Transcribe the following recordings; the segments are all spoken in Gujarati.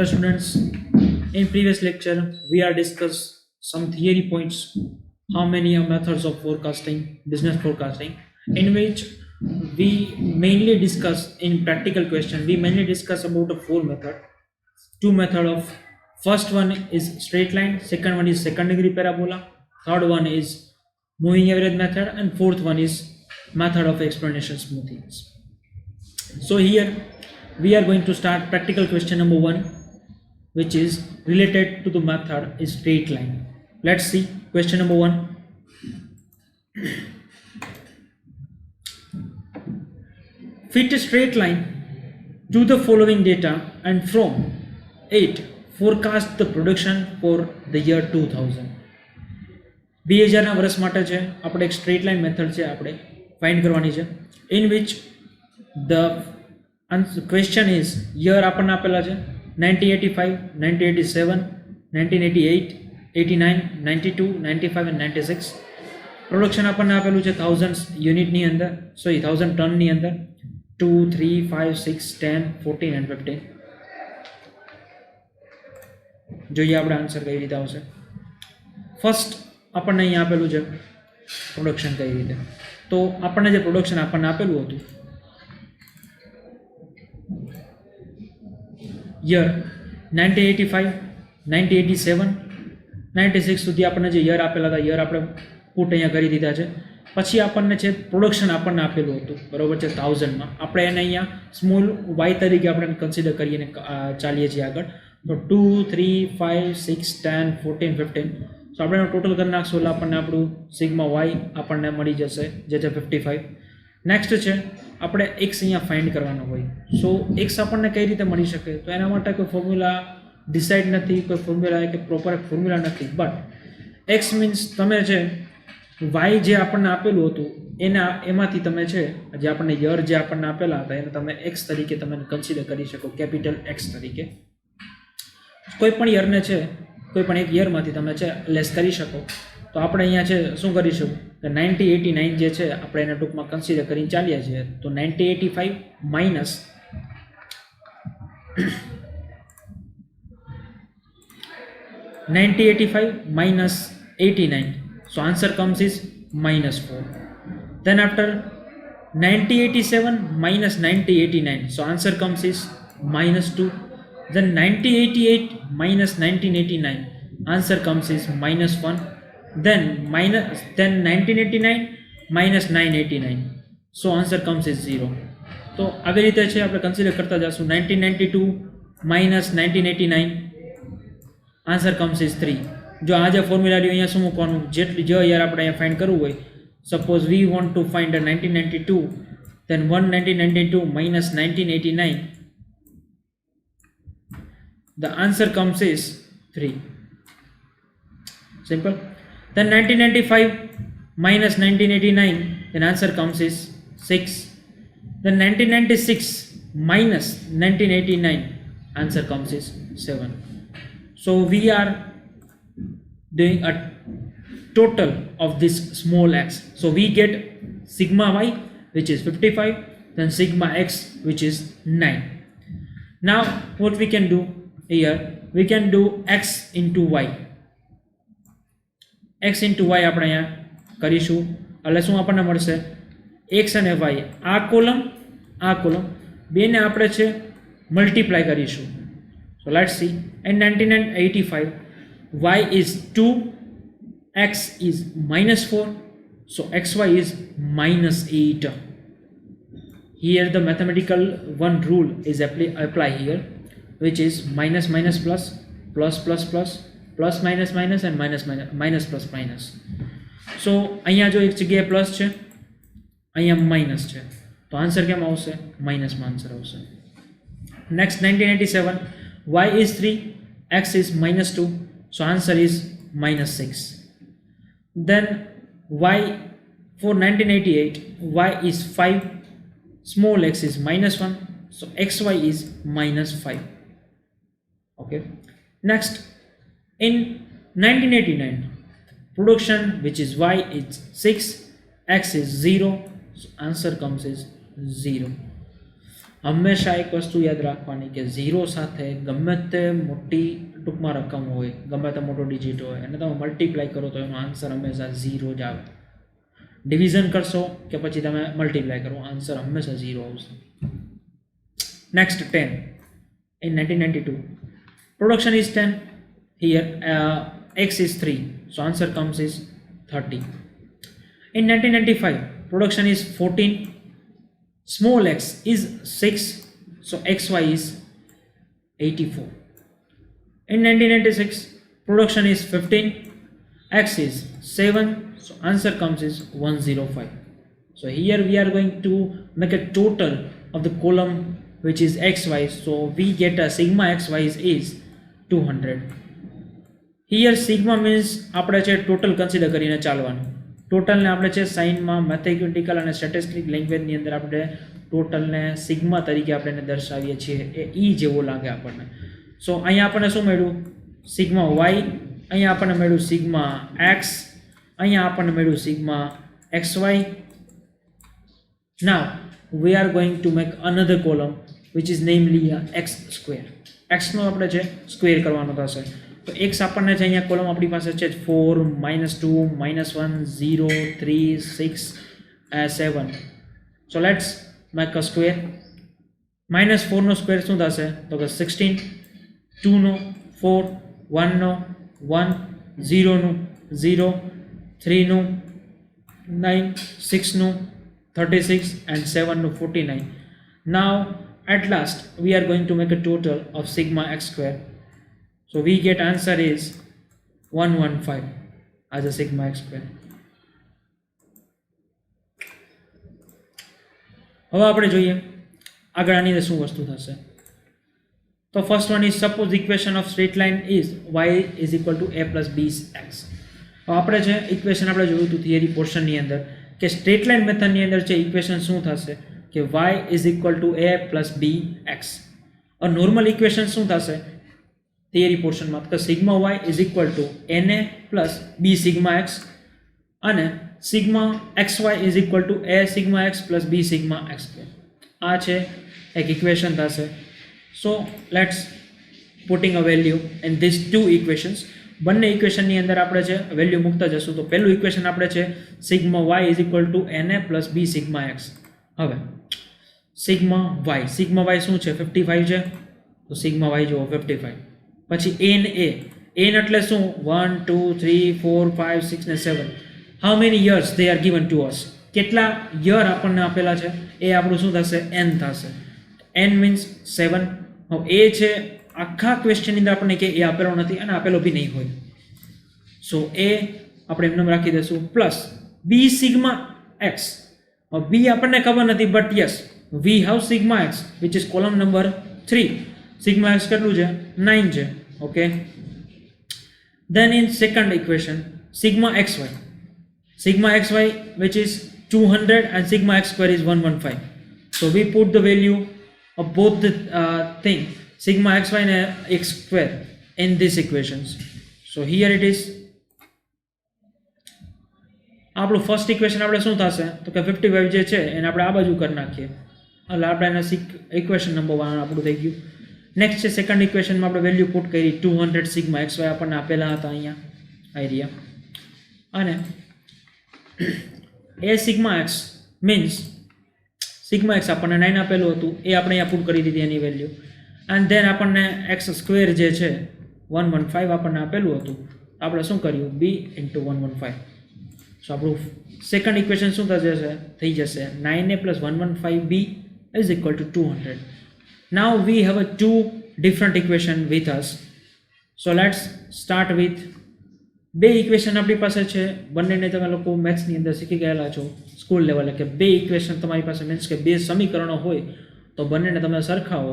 Hello students, in previous lecture we are discussed some theory points, how many are methods of forecasting, business forecasting, in which we mainly discuss in practical question, we mainly discuss about a four method, two method of, first one is straight line, second one is second degree parabola, third one is moving average method, and fourth one is method of explanation smoothings. So here we are going to start practical question number 1, which is related to the method is straight line. Let's see question number 1. Fit a straight line to the following data and from it forecast the production for the year 2000. 2000 વર્ષ માટે છે આપણે એક સ્ટ્રેટ લાઇન મેથડ છે આપણે ફાઇન્ડ કરવાની છે, in which the question is year આપણને આપેલા છે 1985, 1987, 1988, 89, 92, 95 and 96. પ્રોડક્શન આપણને આપેલું છે 1000 યુનિટની અંદર, સોરી 1000 ટનની અંદર, 2, 3, 5, 6, 10, 14 and 15. જોઈએ આપણે આન્સર કઈ રીતે આવશે. ફર્સ્ટ આપણને અહીંયા આપેલું છે પ્રોડક્શન કઈ રીતે. તો આપણને જે પ્રોડક્શન આપણને આપેલું હતું યર 1985, 1987, 96 સુધી આપણને જે યર આપેલા હતા યર આપણે પુટ અહીંયા કરી દીધા છે. પછી આપણને છે પ્રોડક્શન આપણને આપેલું હતું, બરોબર છે, 1000માં. આપણે એને અહીંયા સ્મોલ વાય તરીકે આપણે કન્સિડર કરીને ચાલીએ છીએ આગળ. તો 2, 3, 5, 6, 10, 14, 15. સો આપણે ટોટલ કરી નાખશું એટલે આપણને આપણું સિગ્મા વાય આપણને મળી જશે, જે છે 55. નેક્સ્ટ છે આપણે એક્સ અહીંયા ફાઇન્ડ કરવાનો હોય. સો એક્સ આપણને કઈ રીતે મળી શકે, તો એના માટે કોઈ ફોર્મ્યુલા ડિસાઇડ નથી, કોઈ ફોર્મ્યુલા કે પ્રોપર ફોર્મ્યુલા નથી. બટ એક્સ મીન્સ તમે છે વાય જે આપણને આપેલું હતું એમાંથી તમે છે જે આપણને યર જે આપણને આપેલા હતા એને તમે એક્સ તરીકે તમે કન્સિડર કરી શકો, કેપિટલ એક્સ તરીકે. કોઈ પણ યરને છે કોઈ પણ એક યરમાંથી તમે છે લેસ કરી શકો. તો આપણે અહીંયા છે શું કરીશું કે 1989 જે છે આપણે એને ટૂંકમાં કન્સિડર કરીને ચાલીએ છીએ. તો 1985 minus 89. So answer comes is -4. Then after 1987 minus 1989. So answer comes is -2. Then 1988 minus 1989. Answer comes is -1. Then 1989 minus 989. So answer comes is 0. તો આવી રીતે છે આપણે કન્સિડર કરતા જશું. 1992 minus 1989. Answer comes is 3. જો આ જે ફોર્મ્યુલા રહ્યું અહીંયા શું મૂકવાનું, જેટલી જો યાર આપણે અહીંયા ફાઇન્ડ કરવું હોય, suppose we want to find 1992, then 1992 minus 1989, the answer comes is 3. Simple. Then 1995 minus 1989, then answer comes is 6. Then 1996 minus 1989, answer comes is 7. So we are doing a total of this small x. So we get sigma y, which is 55, then sigma x, which is 9. Now what we can do here, we can do x into y. x into y આપણે અહીંયા કરીશું એટલે શું આપણને મળશે, x અને y આ કોલમ બેને આપણે છે મલ્ટીપ્લાય કરીશું. So let's see. In 1985 y is 2, x is -4, so xy is -8. Here the mathematical one rule is apply here, which is minus minus plus, plus plus plus, plus minus minus and minus minus, minus plus minus. So અહીંયા જો એક જગ્યાએ પ્લસ છે અહીંયા માઇનસ છે, તો આન્સર કેમ આવશે, માઇનસમાં આન્સર આવશે. Next 1987 y is 3, x is -2, so answer is -6. Then y for 1988 y is 5, small x is -1, so xy is -5. Okay. Next in 1989 production, which is y is 6, x is 0, so answer comes is 0. હંમેશા એક વસ્તુ યાદ રાખવાની કે 0 સાથે ગમે તે મોટી ટૂંકમાં રકમ હોય, ગમે તે મોટો ડિજિટ હોય અને તમે મલ્ટીપ્લાય કરો તો એનો આન્સર હંમેશા 0 જ આવે. ડિવિઝન કરશો કે પછી તમે મલ્ટીપ્લાય કરો, આન્સર હંમેશા 0 આવશે. Next 10. In 1992, production is 10. Here x is 3, so answer comes is 30. In 1995, production is 14. Small x is 6, so xy is 84. In 1996, production is 15. X is 7, so answer comes is 105. So here we are going to make a total of the column which is xy, so we get a sigma xy is 200. Here sigma means આપણે છે ટોટલ કન્સિડર કરીને ચાલવાનું. ટોટલને આપણે છે સાઇનમાં મેથેમેટિકલ અને સ્ટેટિસ્ટિક લેંગ્વેજની અંદર આપણે ટોટલને સિગ્મા તરીકે આપણે એને દર્શાવીએ છીએ. એ ઈ જેવો લાગે આપણને. સો અહીંયા આપણને શું મળ્યું? સિગ્મા વાય, અહીંયા આપણને મળ્યું સિગ્મા એક્સ, અહીંયા આપણને મળ્યું sigma x y. Now we are going to make another column which is namely x square. એક્સનો આપણે છે સ્ક્વેર કરવાનો થશે. તો એક્સ આપણને છે અહીંયા કોલમ આપણી પાસે છે 4, -2, -1, 0, 3, 6, 7. So let's make a square. -4 નો સ્ક્વેર શું થશે? તો કે 16, 2 નો 4, 1 નો 1, 0 નું 0, 3 નું 9, 6 નું 36 and 7 નું 49. Now at last we are going to make a total of sigma x square. So we get answer is 115 as a sigma x square. હવે આપણે જોઈએ આગળ આની અંદર શું વસ્તુ થશે. તો first one is suppose equation of straight line is y is equal to a plus b x. હવે આપણે છે ઇક્વેશન આપણે જોયું હતું થિયરી પોર્શનની અંદર કે સ્ટ્રેટ લાઇન મેથડની અંદર છે ઇક્વેશન શું થશે કે y is equal to a plus b x. Normal equation શું થશે થિયરી પોર્શનમાં? તો sigma y is equal to na plus b sigma x અને sigma xy is equal to a sigma x plus b sigma x square. આ છે એક ઇક્વેશન થશે. So let's putting a value in this two equations. બંને ઇક્વેશનની અંદર આપણે છે વેલ્યુ મૂકતા જશું. તો પહેલું ઇક્વેશન આપણે છે sigma y is equal to na plus b sigma x. હવે સિગ્મા y શું છે? 55 છે. તો સિગ્મા y જુઓ 55. પછી n એટલે શું? 1, 2, 3, 4, 5, 6 ને 7. How many years they are given to અસ? કેટલા યર આપણને આપેલા છે? એ આપણું શું થશે? n થશે. n means 7. હવે એ છે આખા ક્વેશ્ચનની અંદર આપણને કે એ આપેલો નથી અને આપેલો બી નહીં હોય. સો એ આપણે એમને રાખી દઈશું પ્લસ b સિગ્મા x. હવે b આપણને ખબર નથી but yes we have sigma x which is column number 3. Sigma x કેટલું છે? 9 છે. Okay. Then in second equation sigma xy which is 200 and sigma x square is 115. So we put the value of both the thing sigma xy and x square in these equations. So here it is. આપણું ફર્સ્ટ ઇક્વેશન આપણે શું થશે? તો કે 55 જે છે એને આપણે આ બાજુ કરી નાખીએ એટલે આપણે એના ઇક્વેશન નંબર 1 આપણું થઈ ગયું. નેક્સ્ટ છે સેકન્ડ ઇક્વેશનમાં આપણે વેલ્યુ પુટ કરી 200 સિગ્મા એક્સ વાય આપણને આપેલા હતા અહીંયા આઈડિયા. અને એ sigma x means sigma x આપણને 9 આપેલું હતું એ આપણે અહીંયા પુટ કરી દીધી એની વેલ્યુ. એન્ડ ધેન આપણને એક્સ સ્ક્વેર જે છે 115 આપણને આપેલું હતું. આપણે શું કર્યું? b into 115. સો આપણું સેકન્ડ ઇક્વેશન શું થઈ જશે? 9a plus 115b is equal two 200. Now we have a two different equation with us. So let's start with બે ઇક્વેશન આપણી પાસે છે. બંનેને તમે લોકો મેથ્સની અંદર શીખી ગયેલા છો સ્કૂલ લેવલે કે બે ઇક્વેશન તમારી પાસે મીન્સ કે બે સમીકરણો હોય તો બંનેને તમે સરખાવો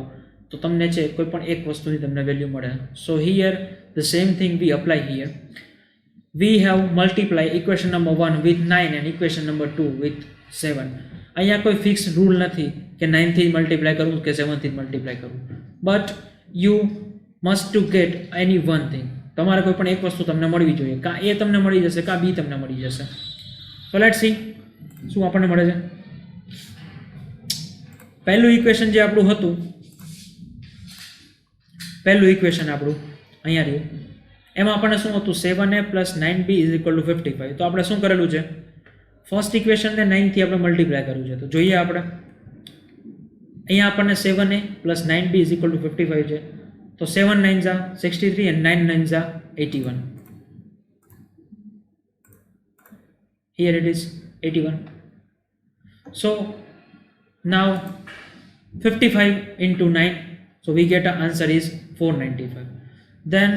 તો તમને છે કોઈ પણ એક વસ્તુની તમને વેલ્યુ મળે. So here the same thing we apply here. We have multiply equation number 1 with 9 and equation number 2 with 7. અહીંયા કોઈ ફિક્સ રૂલ નથી કે 9 થી મલ્ટીપ્લાય કરવું કે 7 થી મલ્ટીપ્લાય કરવું. But you must two gate any one thing. તમારે કોઈ પણ એક વસ્તુ તમને મળવી જોઈએ. કાં એ તમને મળી જશે કાં બી તમને મળી જશે. સો લેટ્સ સી શું આપણને મળે છે. પહેલું ઇક્વેશન જે આપણું હતું, પહેલું ઇક્વેશન આપણું અહીંયા રહ્યું, એમાં આપણને શું હતું 7a + 9b = 55. તો આપણે શું કરેલું છે, ફર્સ્ટ ઇક્વેશનને 9 થી આપણે મલ્ટીપ્લાય કરવું છે. તો જોઈએ આપણે અહીંયા આપણને 7a + 9b = 55 છે. તો 7 9s are 63 and 9 9s are 81. Here it is 81. So now 55 into 9, so we get an answer is 495. Then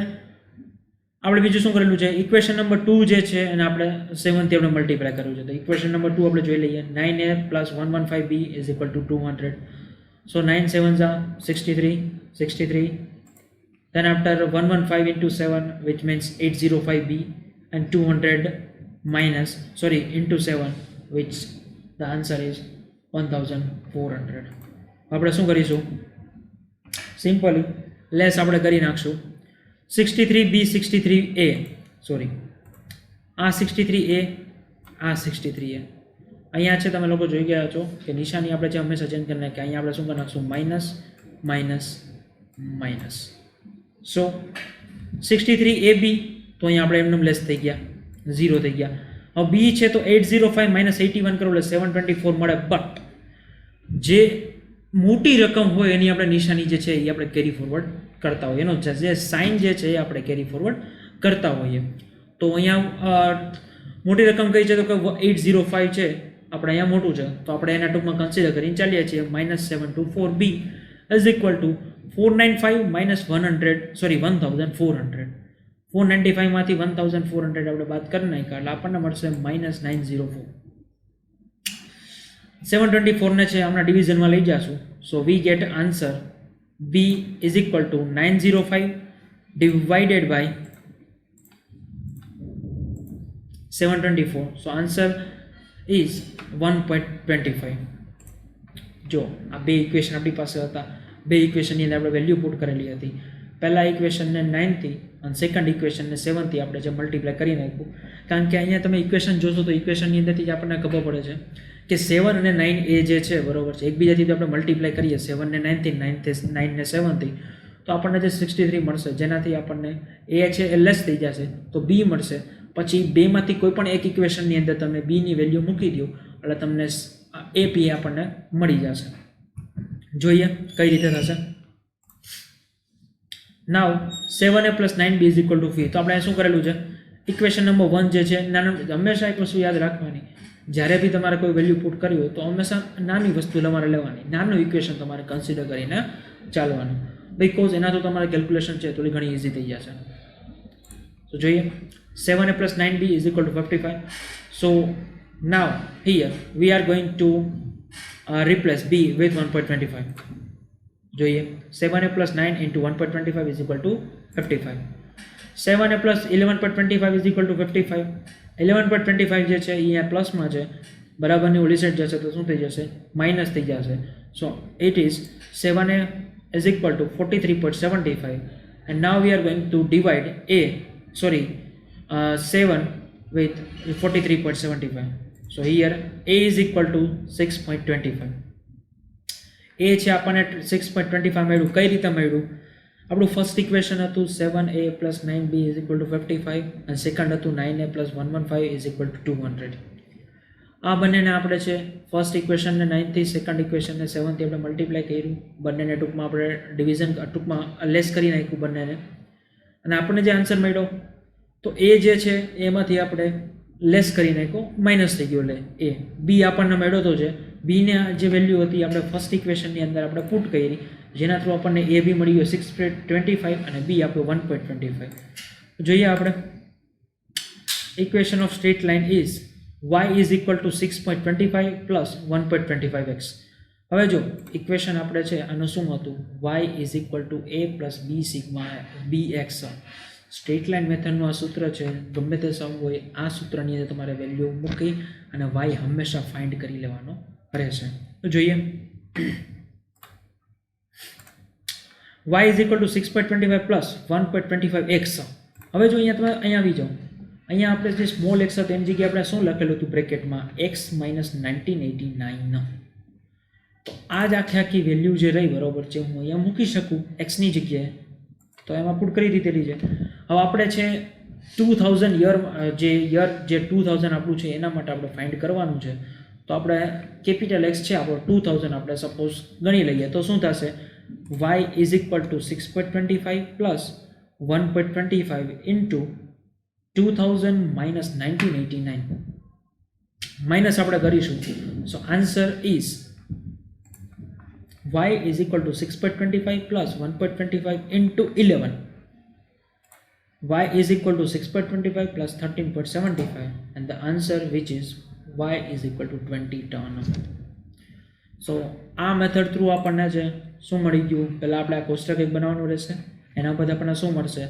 આપણે બીજું શું કરેલું છે, ઇક્વેશન નંબર 2 જે છે એને આપણે 7 થી આપણે મલ્ટીપ્લાય કરવું છે. તો ઇક્વેશન નંબર 2 આપણે જોઈ લઈએ. 9a + 115b = 200. So 9 7s are 63. Then after 115 into 7, which means 805b, and 200 into 7, which the answer is 1400. આપણે શું કરીશું, સિમ્પલી લેસ આપણે કરી નાખશું. 63b 63a, સોરી આ 63a આ 63a અહીંયા છે. તમે લોકો જોઈ ગયા છો કે નિશાની આપણે જે હંમેશા ચેન્જ કરી નાખીએ. અહીંયા આપણે શું કરી નાખશું, માઇનસ માઇનસ માઇનસ. સો 63ab તો અહીંયા આપણે એમનેમ લેસ થઈ ગયા, 0 થઈ ગયા. હવે b છે તો 805 - 81 કરો એટલે 724 મળે. બટ જે મોટી રકમ હોય એની આપણે નિશાની જે છે એ આપણે કેરી ફોરવર્ડ કરતા હોઈએ, એનો જે સાઇન જે છે એ આપણે કેરી ફોરવર્ડ કરતા હોઈએ. તો અહીંયા મોટી રકમ કઈ છે તો કે 805 છે, આપણે અહીંયા મોટું છે તો આપણે એના ટૂંકમાં કન્સિડર કરીને ચાલીએ છીએ. -724b = 495 - 1400. 495 માંથી 1400 આપણે બાદ કરી નાખ્યા એટલે આપણને મળશે -904. 724 ને છે હમણાં ડિવિઝનમાં લઈ જશું. So we get answer b = 905 divided by 724. So answer is 1.25. જો આ બે ઇક્વેશન આપણી પાસે હતા, બે ઇક્વેશનની અંદર આપણે વેલ્યુ પુટ કરેલી હતી. પહેલા ઇક્વેશનને 9 થી અને સેકન્ડ ઇક્વેશનને 7 થી આપણે જે મલ્ટીપ્લાય કરી નાખ્યું. કારણ કે અહીંયા તમે ઇક્વેશન જોશો તો ઇક્વેશનની અંદરથી જ આપણને ખબર પડે છે કે 7 અને 9 એ જે છે બરોબર છે એકબીજાથી તો આપણે મલ્ટીપ્લાય કરીએ 7 ને 9 થી, 9 ને 7 થી, તો આપણને જે 63 મળશે જેનાથી આપણને એ છે એ લેસ થઈ જશે તો b મળશે. પછી બેમાંથી કોઈ પણ એક ઇક્વેશનની અંદર તમે b ની વેલ્યુ મૂકી દો એટલે તમને ap આપણને મળી જશે. જોઈએ કઈ રીતે થશે. નાવ 7a + 9b = 3. તો આપણે શું કરેલું છે, ઇક્વેશન નંબર 1 જે છે હંમેશા એક વસ્તુ યાદ રાખવાની, જ્યારે બી તમારે કોઈ વેલ્યુ પુટ કરવી હોય તો હંમેશા નાની વસ્તુ તમારે લેવાની, નાનું ઇક્વેશન તમારે કન્સિડર કરીને ચાલવાનું, બીકોઝ એના તો તમારે કેલ્ક્યુલેશન છે થોડી ઘણી ઇઝી થઈ જશે. તો જોઈએ 7a + 9b = 55. So now here we are going two replace b with 1.25. જોઈએ 7a + 9 × 1.25 = 55. 7a + 11.25 = 55. 11.25 જે છે એ અહીંયા પ્લસમાં છે, બરાબરની ઓલી સાઈડ જશે તો શું થઈ જશે, માઇનસ થઈ જશે. So it is 7a = 43.75 and now we are going to divide 7 with 43.75. so here a is equal to 6.25. એ છે આપણને 6.25 મળ્યું. કઈ રીતે મળ્યું, આપણું ફર્સ્ટ ઇક્વેશન હતું 7a + 9b = 55 અને સેકન્ડ હતું 9a + 115 = 200. આ બંનેને આપણે છે ફર્સ્ટ ઇક્વેશનને 9 થી, સેકન્ડ ઇક્વેશનને 7 થી આપણે મલ્ટીપ્લાય કર્યું, બંનેને ટૂંકમાં આપણે ડિવિઝન ટૂંકમાં લેસ કરી નાખ્યું બંનેને, અને આપણને જે આન્સર મળ્યો તો એ જે છે એમાંથી આપણે લેસ કરી નાખ્યો, માઇનસ થઈ ગયો, એટલે એ બી આપણને મળ્યો તો છે. બીને જે વેલ્યુ હતી આપણે ફર્સ્ટ ઇક્વેશનની અંદર આપણે પુટ કરી, જેના થ્રુ આપણને એ બી મળી ગયો 6.25 અને બી આપ્યો 1.25. જોઈએ આપણે equation of straight line is y = 6.25 + 1.25x. હવે જો ઇક્વેશન આપણે છે આનું શું હતું, y = a + b ∑ bx. Straight line મેથડનું આ સૂત્ર છે, ગમે તે સમ હોય આ સૂત્રની અંદર તમારે વેલ્યુ મૂકી અને y હંમેશા ફાઇન્ડ કરી લેવાનો રહેશે. તો જોઈએ y = 6.25 + 1.25x. હવે જો અહીંયા તમે અહીંયા આવી જાઓ, અહીંયા આપણે જે સ્મોલ x હતો એની જગ્યાએ આપણે શું લખેલું હતું બ્રેકેટમાં, x - 1989. તો આ જ આખી વેલ્યુ જે રહી બરાબર છે હું અહીંયા મૂકી શકું એક્સની જગ્યાએ, તો એમાં પુટ કરી દીધેલી છે. હવે આપણે છે 2000 યર જે 2000 આપણું છે એના માટે આપણે ફાઇન્ડ કરવાનું છે. તો આપણે કેપિટલ એક્સ છે આપણો 2000 આપણે સપોઝ ગણી લઈએ તો શું થશે, y is equal to 6.25 plus 1.25 into 2000 minus 1989 minus આપણે કરીશું. So answer is y is equal to 6.25 plus 1.25 into 11. Y is equal to 6.25 plus 13.75 and the answer which is y is equal to 20 turn. So આ મેથડ થ્રુ આપણને છે શું મળી ગયું, પહેલાં આપણે આ કોષ્ટક એક બનાવવાનું રહેશે, એના પછી આપણને શું મળશે,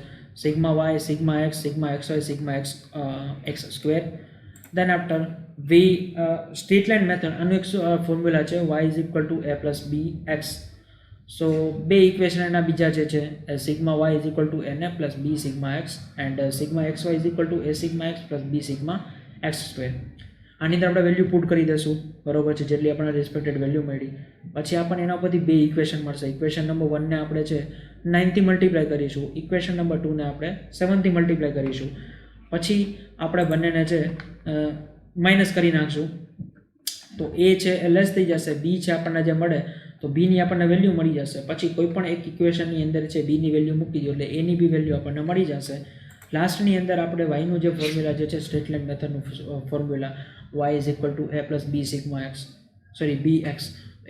sigma y, sigma x y, sigma x square. Then after we straight line method, આનું એક ફોર્મ્યુલા છે y is equal to a plus b x. So બે ઇક્વેશન એના બીજા જે છે sigma y is equal to એને plus b sigma x and sigma x y is equal to a sigma x plus b sigma x square. આની અંદર આપણે વેલ્યુ પુટ કરી દઈશું બરોબર છે, જેટલી આપણને રિસ્પેક્ટેડ વેલ્યુ મળી. પછી આપણને એના પરથી બે ઇક્વેશન મળશે. ઇક્વેશન નંબર 1 ને આપણે છે 9 થી મલ્ટીપ્લાય કરીશું, ઇક્વેશન નંબર 2 ને આપણે 7 થી મલ્ટીપ્લાય કરીશું. પછી આપણે બંનેને છે માઇનસ કરી નાખશું, તો એ છે એ લેસ થઈ જશે, બી છે આપણને જે મળે તો બીની આપણને વેલ્યુ મળી જશે. પછી કોઈ પણ એક ઇક્વેશનની અંદર છે બીની વેલ્યુ મૂકી દો એટલે એની બી વેલ્યુ આપણને મળી જશે. લાસ્ટની અંદર આપણે વાયનું જે ફોર્મ્યુલા જે છે સ્ટ્રેટ લાઇન મેથડનું formula y is equal to a plus b sigma x b x,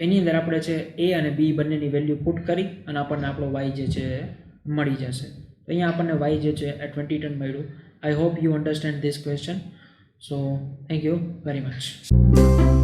એની અંદર આપણે છે એ અને બી બંનેની વેલ્યુ પુટ કરી અને આપણને આપણો y જે છે મળી જશે. તો અહીંયા આપણને y જે છે એ 20 ટન મળ્યું. I hope you understand this question. So thank you very much.